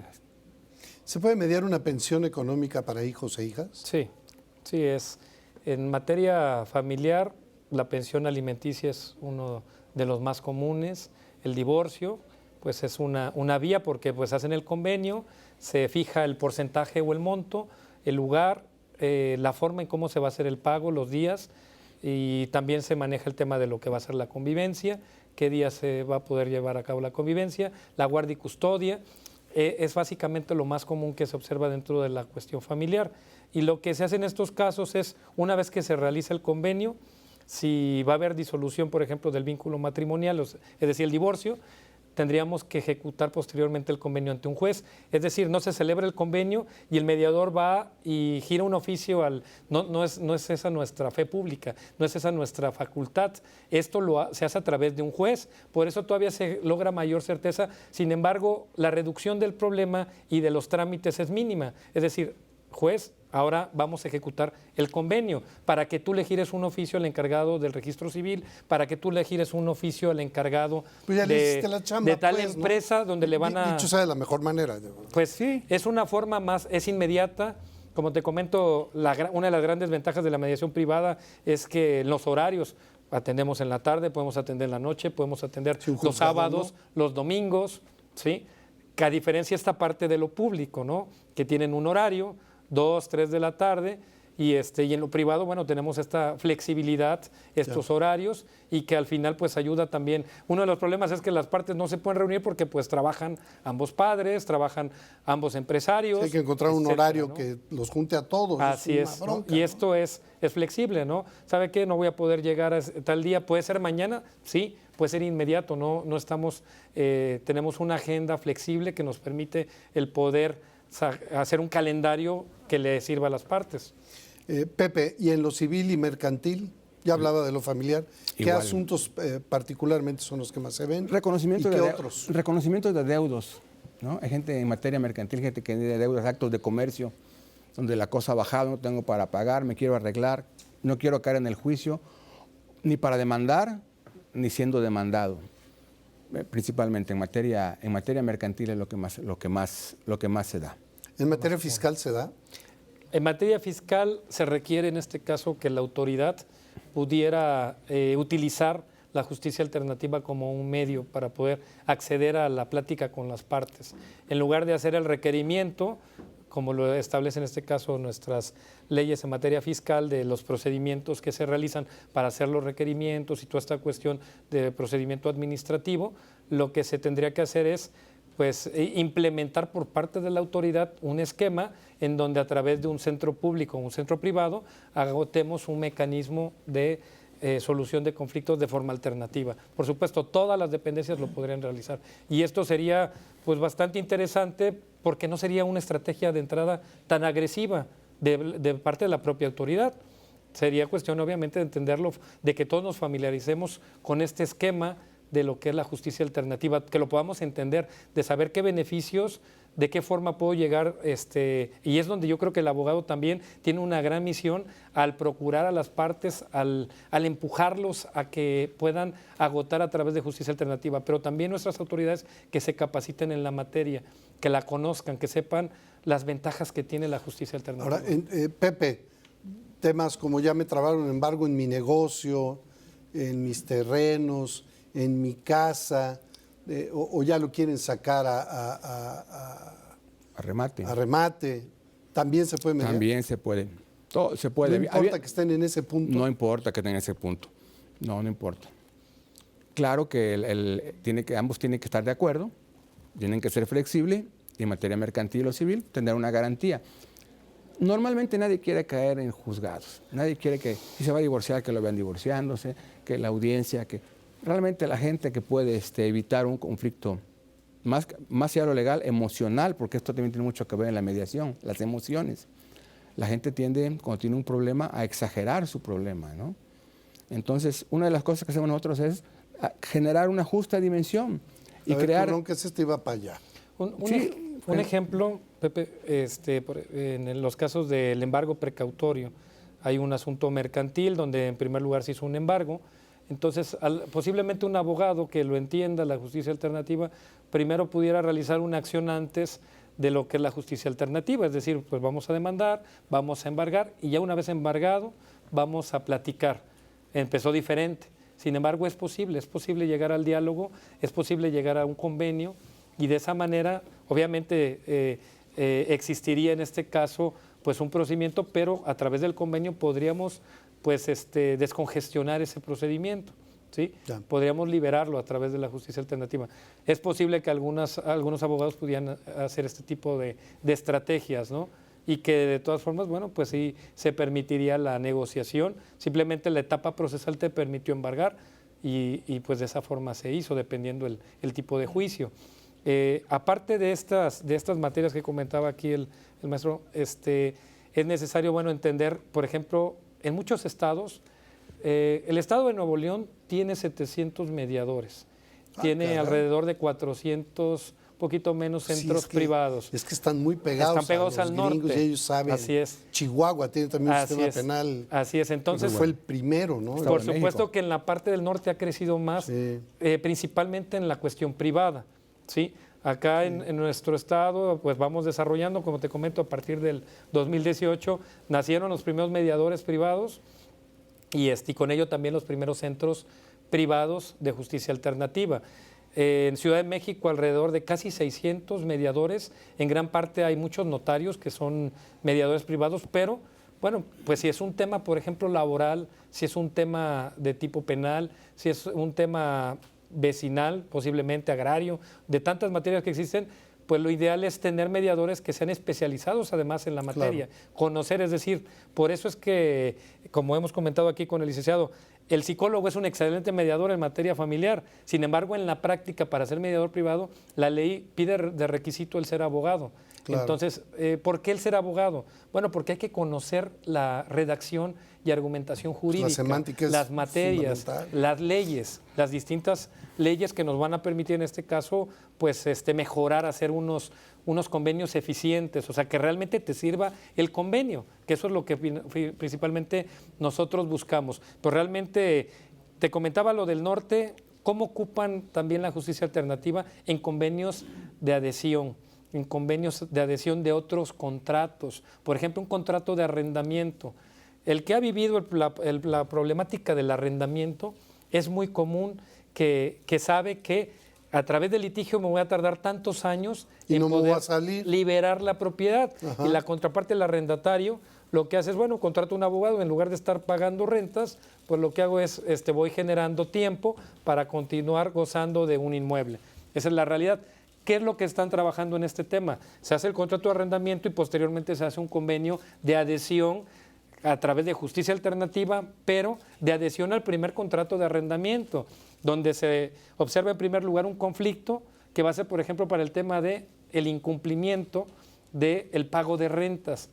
¿Se puede mediar una pensión económica para hijos e hijas? Sí, sí es. En materia familiar, la pensión alimenticia es uno de los más comunes. El divorcio, pues es una vía porque pues hacen el convenio, se fija el porcentaje o el monto, el lugar, la forma en cómo se va a hacer el pago, los días, y también se maneja el tema de lo que va a ser la convivencia, qué día se va a poder llevar a cabo la convivencia, la guardia y custodia. Es básicamente lo más común que se observa dentro de la cuestión familiar. Y lo que se hace en estos casos es, una vez que se realiza el convenio, si va a haber disolución, por ejemplo, del vínculo matrimonial, es decir, el divorcio, tendríamos que ejecutar posteriormente el convenio ante un juez. Es decir, no se celebra el convenio y el mediador va y gira un oficio al... No es esa nuestra fe pública, no es esa nuestra facultad. Esto se hace a través de un juez, por eso todavía se logra mayor certeza. Sin embargo, la reducción del problema y de los trámites es mínima. Es decir, juez, ahora vamos a ejecutar el convenio para que tú le gires un oficio al encargado del registro civil, para que tú le gires un oficio al encargado Pues ya le hiciste la chamba, de tal pues, ¿no? empresa donde le van a... Dicho sea de la mejor manera. Pues sí, es una forma más, es inmediata. Como te comento, una de las grandes ventajas de la mediación privada es que en los horarios atendemos en la tarde, podemos atender en la noche, podemos atender Sí, un los juzgado, sábados, los domingos, ¿sí? Que a diferencia esta parte de lo público, ¿no? Que tienen un horario, 2, 3 de la tarde, y en lo privado, bueno, tenemos esta flexibilidad, estos horarios, y que al final pues ayuda también. Uno de los problemas es que las partes no se pueden reunir porque pues trabajan ambos padres, trabajan ambos empresarios. Sí, hay que encontrar un etcétera, horario ¿no? que los junte a todos. Así una es, ¿no? bronca, Y ¿no? esto es flexible, ¿no? ¿Sabe qué? No voy a poder llegar a tal día, ¿puede ser mañana? Sí, puede ser inmediato, no estamos, tenemos una agenda flexible que nos permite el poder hacer un calendario que le sirva a las partes. Pepe, ¿y en lo civil y mercantil? Ya hablaba de lo familiar. ¿Qué Igual. asuntos particularmente son los que más se ven? Reconocimiento, ¿Y qué de, otros? reconocimiento de deudos, ¿no? Hay gente en materia mercantil, gente que tiene deudas, actos de comercio, donde la cosa ha bajado, no tengo para pagar, me quiero arreglar, no quiero caer en el juicio, ni para demandar, ni siendo demandado. Principalmente en materia mercantil es lo que más se da. ¿En materia fiscal se da? En materia fiscal se requiere en este caso que la autoridad pudiera utilizar la justicia alternativa como un medio para poder acceder a la plática con las partes. En lugar de hacer el requerimiento, como lo establece en este caso nuestras leyes en materia fiscal, de los procedimientos que se realizan para hacer los requerimientos y toda esta cuestión de procedimiento administrativo, lo que se tendría que hacer es pues implementar por parte de la autoridad un esquema en donde a través de un centro público o un centro privado agotemos un mecanismo de solución de conflictos de forma alternativa. Por supuesto, todas las dependencias lo podrían realizar. Y esto sería pues bastante interesante porque no sería una estrategia de entrada tan agresiva de parte de la propia autoridad. Sería cuestión obviamente de entenderlo, de que todos nos familiaricemos con este esquema de lo que es la justicia alternativa, que lo podamos entender, de saber qué beneficios, de qué forma puedo llegar, y es donde yo creo que el abogado también tiene una gran misión al procurar a las partes, al empujarlos a que puedan agotar a través de justicia alternativa, pero también nuestras autoridades que se capaciten en la materia, que la conozcan, que sepan las ventajas que tiene la justicia alternativa. Ahora, Pepe, temas como ya me trabaron embargo en mi negocio, en mis terrenos, en mi casa, o ya lo quieren sacar A remate. a remate, ¿también se puede mediar? También se puede. Todo se puede. No importa que estén en ese punto. No importa que estén en ese punto. No importa. Claro que ambos tienen que estar de acuerdo, tienen que ser flexibles y en materia mercantil o civil tener una garantía. Normalmente nadie quiere caer en juzgados. Nadie quiere que si se va a divorciar, que lo vean divorciándose, que la audiencia, que realmente la gente que puede evitar un conflicto más allá de lo legal, emocional, porque esto también tiene mucho que ver en la mediación, las emociones. La gente tiende, cuando tiene un problema, a exagerar su problema, ¿no? Entonces, una de las cosas que hacemos nosotros es generar una justa dimensión y crear... Tu bronca es iba para allá. Un ejemplo, Pepe, en los casos del embargo precautorio, hay un asunto mercantil donde en primer lugar se hizo un embargo. Entonces, posiblemente un abogado que lo entienda, la justicia alternativa, primero pudiera realizar una acción antes de lo que es la justicia alternativa, es decir, pues vamos a demandar, vamos a embargar y ya una vez embargado vamos a platicar. Empezó diferente, sin embargo es posible llegar al diálogo, es posible llegar a un convenio y de esa manera obviamente existiría en este caso pues un procedimiento, pero a través del convenio podríamos pues descongestionar ese procedimiento, ¿sí? Podríamos liberarlo a través de la justicia alternativa. Es posible que algunos abogados pudieran hacer este tipo de estrategias, ¿no? y que de todas formas, bueno, pues sí se permitiría la negociación. Simplemente la etapa procesal te permitió embargar y pues de esa forma se hizo, dependiendo el tipo de juicio. Aparte de estas materias que comentaba aquí el maestro, es necesario, bueno, entender, por ejemplo, en muchos estados, el estado de Nuevo León tiene 700 mediadores, tiene caray. alrededor de 400, poquito menos, Sí, centros privados. Es que están muy pegados, Están pegados a los al gringos norte. y ellos saben. Así es. Chihuahua tiene también un Así sistema es. penal. Así es, entonces Fue el primero, ¿no? Estado por de supuesto México. que en la parte del norte ha crecido más, Sí. principalmente en la cuestión privada, ¿sí? Acá en nuestro estado, pues vamos desarrollando, como te comento, a partir del 2018 nacieron los primeros mediadores privados y con ello también los primeros centros privados de justicia alternativa. En Ciudad de México alrededor de casi 600 mediadores, en gran parte hay muchos notarios que son mediadores privados, pero bueno, pues si es un tema, por ejemplo, laboral, si es un tema de tipo penal, si es un tema vecinal, posiblemente agrario, de tantas materias que existen, pues lo ideal es tener mediadores que sean especializados además en la materia, conocer, es decir, por eso es que, como hemos comentado aquí con el licenciado, el psicólogo es un excelente mediador en materia familiar, sin embargo, en la práctica, para ser mediador privado, la ley pide de requisito el ser abogado. Claro. Entonces, ¿por qué el ser abogado? Bueno, porque hay que conocer la redacción y argumentación jurídica, La semántica es las materias, fundamental. las leyes, las distintas leyes que nos van a permitir en este caso, pues mejorar, hacer unos convenios eficientes, o sea, que realmente te sirva el convenio, que eso es lo que principalmente nosotros buscamos. Pues realmente, te comentaba lo del norte, cómo ocupan también la justicia alternativa en convenios de adhesión, en convenios de adhesión de otros contratos, por ejemplo, un contrato de arrendamiento. El que ha vivido la problemática del arrendamiento es muy común que sabe que a través del litigio me voy a tardar tantos años Y en no me poder voy a salir. liberar la propiedad. Ajá. Y la contraparte, el arrendatario, lo que hace es, bueno, contrato un abogado, en lugar de estar pagando rentas, pues lo que hago es, voy generando tiempo para continuar gozando de un inmueble. Esa es la realidad. ¿Qué es lo que están trabajando en este tema? Se hace el contrato de arrendamiento y posteriormente se hace un convenio de adhesión a través de justicia alternativa, pero de adhesión al primer contrato de arrendamiento, donde se observa en primer lugar un conflicto que va a ser, por ejemplo, para el tema de el incumplimiento del pago de rentas.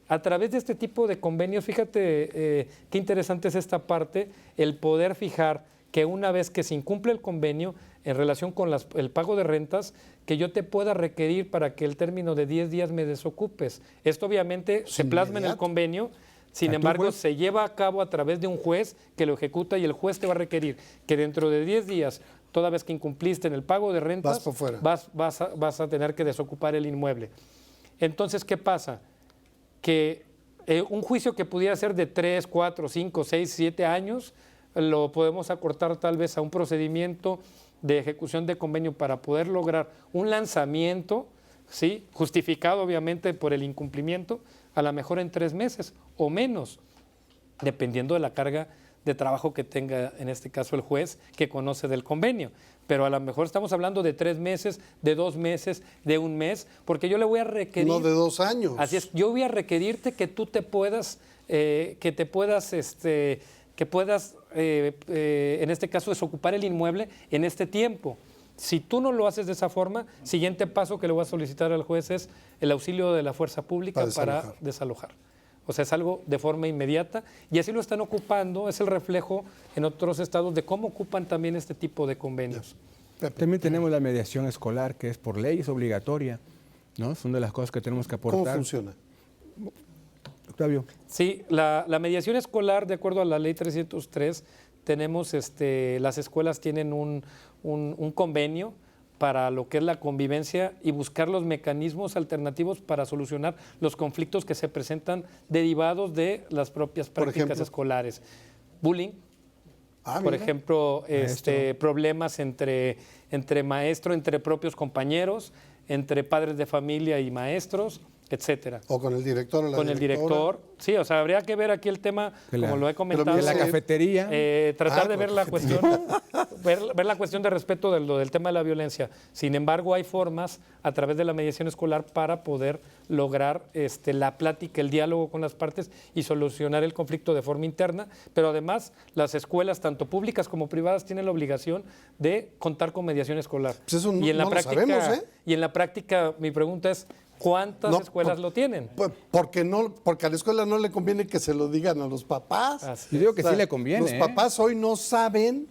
A través de este tipo de convenios, fíjate qué interesante es esta parte, el poder fijar que una vez que se incumple el convenio en relación con el pago de rentas, que yo te pueda requerir para que el término de 10 días me desocupes. Esto obviamente se plasma en el inmediato. convenio, sin ¿A tu embargo juez? se lleva a cabo a través de un juez que lo ejecuta y el juez te va a requerir que dentro de 10 días, toda vez que incumpliste en el pago de rentas, Vas por fuera. vas a tener que desocupar el inmueble. Entonces, ¿qué pasa? Que un juicio que pudiera ser de 3, 4, 5, 6, 7 años, lo podemos acortar tal vez a un procedimiento de ejecución de convenio para poder lograr un lanzamiento, ¿sí? Justificado obviamente por el incumplimiento, a lo mejor en 3 meses o menos, dependiendo de la carga de trabajo que tenga en este caso el juez que conoce del convenio. Pero a lo mejor estamos hablando de 3 meses, de 2 meses, de 1 mes, porque yo le voy a requerir... No de 2 años. Así es, yo voy a requerirte que tú te puedas, en este caso, desocupar el inmueble en este tiempo. Si tú no lo haces de esa forma, siguiente paso que le voy a solicitar al juez es el auxilio de la fuerza pública para desalojar. O sea, es algo de forma inmediata y así lo están ocupando, es el reflejo en otros estados de cómo ocupan también este tipo de convenios. También tenemos la mediación escolar, que es por ley, es obligatoria, ¿no? Es una de las cosas que tenemos que aportar. ¿Cómo funciona? Octavio. Sí, la mediación escolar, de acuerdo a la ley 303, tenemos, las escuelas tienen un convenio para lo que es la convivencia y buscar los mecanismos alternativos para solucionar los conflictos que se presentan derivados de las propias prácticas ejemplo. escolares. Bullying, por Mira. ejemplo, Maestro. problemas entre maestro, entre propios compañeros, entre padres de familia y maestros, etcétera. O con el director o la Con el directora. director, sí, o sea, habría que ver aquí el tema, Que la- como lo he comentado. que la cafetería. Tratar de con ver la la cuestión, ver la cuestión de respeto del tema de la violencia. Sin embargo, hay formas a través de la mediación escolar para poder lograr la plática, el diálogo con las partes y solucionar el conflicto de forma interna. Pero además, las escuelas, tanto públicas como privadas, tienen la obligación de contar con mediación escolar. Pues eso y en la no lo práctica, sabemos, ¿eh? y en la práctica, mi pregunta es, ¿cuántas No, escuelas lo tienen? Porque a la escuela no le conviene que se lo digan a los papás. Así Yo digo que sí le conviene. Los papás hoy no saben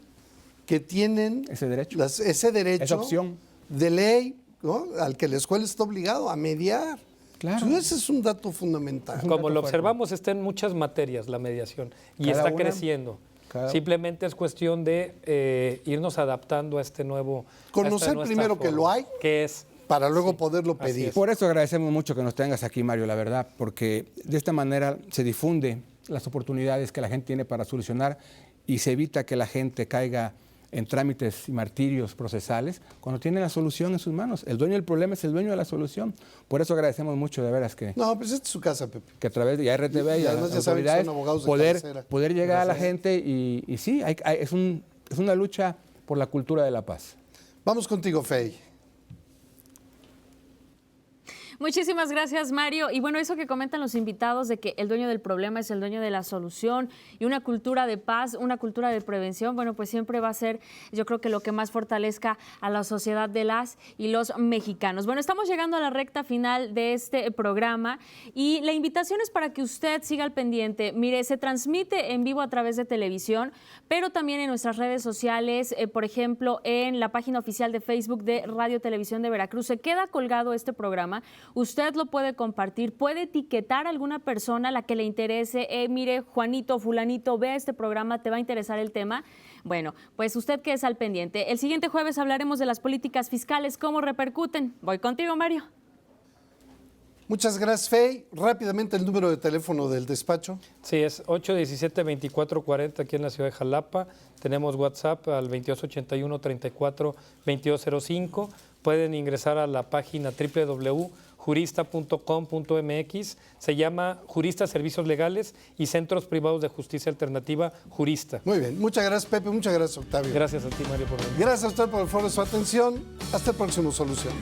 que tienen Ese derecho. ese derecho Esa opción. de ley, ¿no? Al que la escuela está obligado a mediar. Claro. Ese es un dato fundamental. Como lo observamos, está en muchas materias la mediación y Cada está una, creciendo. cada- Simplemente es cuestión de irnos adaptando a este nuevo. Conocer primero que lo hay. Que es. Para luego poderlo así pedir. es. Por eso agradecemos mucho que nos tengas aquí, Mario, la verdad, porque de esta manera se difunde las oportunidades que la gente tiene para solucionar y se evita que la gente caiga en trámites y martirios procesales cuando tiene la solución en sus manos. El dueño del problema es el dueño de la solución. Por eso agradecemos mucho, de veras, que No, pues esta es su casa, Pepe. a través de RTV y, Y a además las ya saben que son autoridades abogados de cabecera. poder llegar a la gente y sí, es una lucha por la cultura de la paz. Vamos contigo, Fey. Muchísimas gracias, Mario. Y bueno, eso que comentan los invitados de que el dueño del problema es el dueño de la solución y una cultura de paz, una cultura de prevención, bueno, pues siempre va a ser, yo creo que lo que más fortalezca a la sociedad de las y los mexicanos. Bueno, estamos llegando a la recta final de este programa y la invitación es para que usted siga al pendiente. Mire, se transmite en vivo a través de televisión, pero también en nuestras redes sociales, por ejemplo, en la página oficial de Facebook de Radio Televisión de Veracruz. Se queda colgado este programa. Usted lo puede compartir, puede etiquetar a alguna persona a la que le interese. Mire, Juanito, fulanito, ve este programa, te va a interesar el tema. Bueno, pues usted quede al pendiente. El siguiente jueves hablaremos de las políticas fiscales, cómo repercuten. Voy contigo, Mario. Muchas gracias, Fey. Rápidamente el número de teléfono del despacho. Sí, es 817-2440 aquí en la ciudad de Jalapa. Tenemos WhatsApp al 2281-34-2205. Pueden ingresar a la página www.jurista.com.mx. Se llama Jurista Servicios Legales y Centros Privados de Justicia Alternativa Jurista. Muy bien. Muchas gracias, Pepe. Muchas gracias, Octavio. Gracias a ti, Mario, por venir. Gracias a usted por el favor de su atención. Hasta el próximo Soluciones.